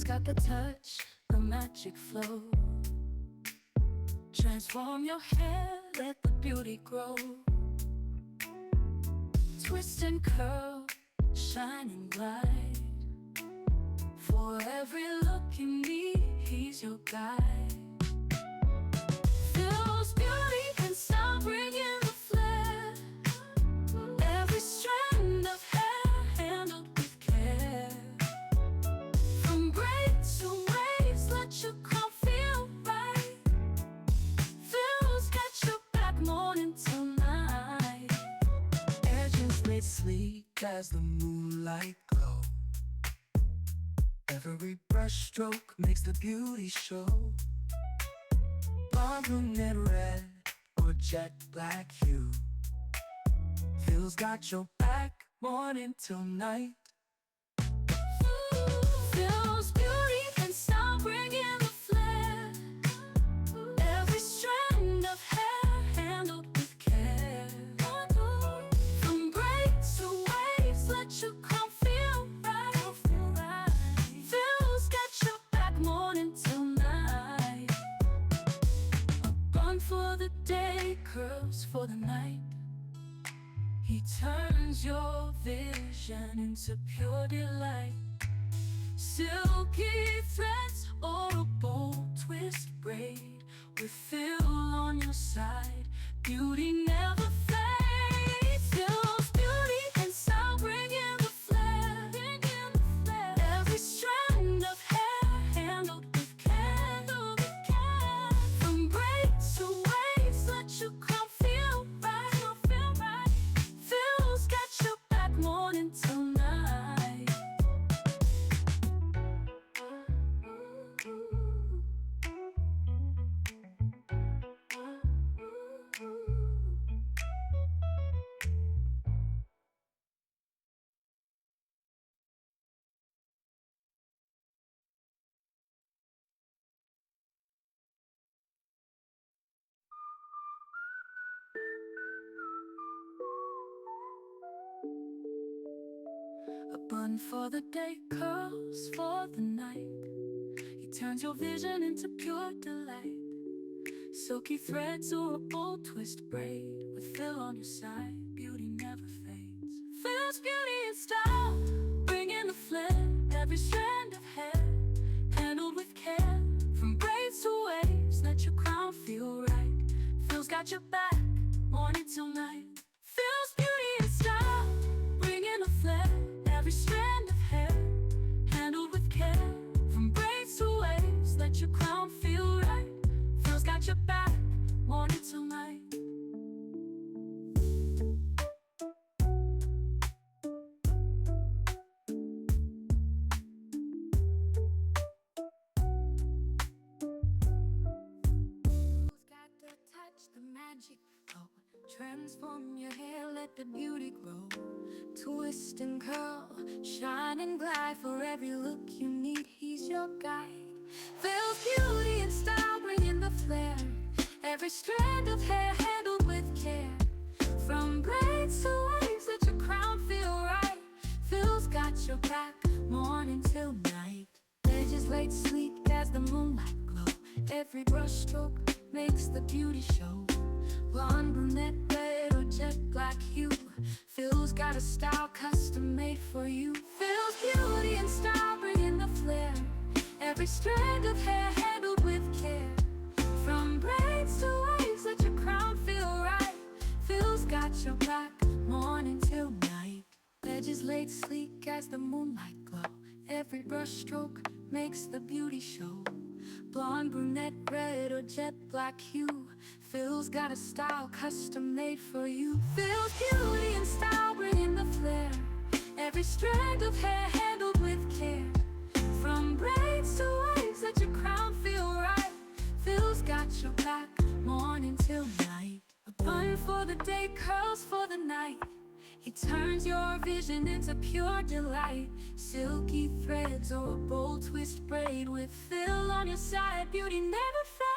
Phil's got the touch, the magic flow. Transform your hair, let the beauty grow. Twist and curl, shine and glide. For every look you need, he's your guide. Phil's beauty and style bring in the flair. Every strand of hair handled with care. From braids to waves, let your crown feel right. Phil's got your back morning till night. Edges laid sleek as the moonlight glow. Every brush stroke makes the beauty show. Blonde, brunette, red, or jet black hue. Phil's got your back morning till night. Phil's beauty and style bring in the flair. Every strand of hair handled with care. From braids to waves, let your crown feel right. Phil's got your back morning till night. A bun for the day, curls for the night. He turns your vision into pure delight. Silky threads or a bold twist braid. With Phil on your side, beauty never fades. Phil's beauty and style bring in the flair. Every strand of hair handled with care. From braids to waves, let your crown feel right. Phil's got your back morning till night. A bun for the day, curls for the night. He turns your vision into pure delight. Silky threads or a bold twist braid. With Phil on your side, beauty never fades. Phil's beauty and style bring in the flair. Every strand of hair handled with care. From braids to waves, let your crown feel right. Phil's got your back morning till night. Phil's beauty and style bring in the flair. Every strand of hair handled with care. From braids to waves, let your crown feel right. Phil's got your back morning till night. Phil's got the touch, the magic flow. Transform your hair, let the beauty grow. Twist and curl, shine and glide. For every look you need, he's your guide. Phil's beauty and style bring in the flair. Every strand of hair handled with care. From braids to waves, let your crown feel right. Phil's got your back morning till night. Edges laid sleek as the moonlight glow. Every brush stroke makes the beauty show. Blonde, brunette, red, or jet black hue. Phil's got a style custom made for you. Phil's beauty and style bring in the flair. Every strand of hair handled with care. From braids to waves, let your crown feel right. Phil's got your back morning till night. Edges laid sleek as the moonlight glow. Every brush stroke makes the beauty show. Blonde, brunette, red, or jet black hue. Phil's got a style custom made for you. Phil's beauty and style bring in the flair. Every strand of hair handled with care. From braids to waves, let your crown feel right. Phil's got your back morning till night. A bun for the day, curls for the night. He turns your vision into pure delight. Silky threads or a bold twist braid. With Phil on your side, beauty never fades.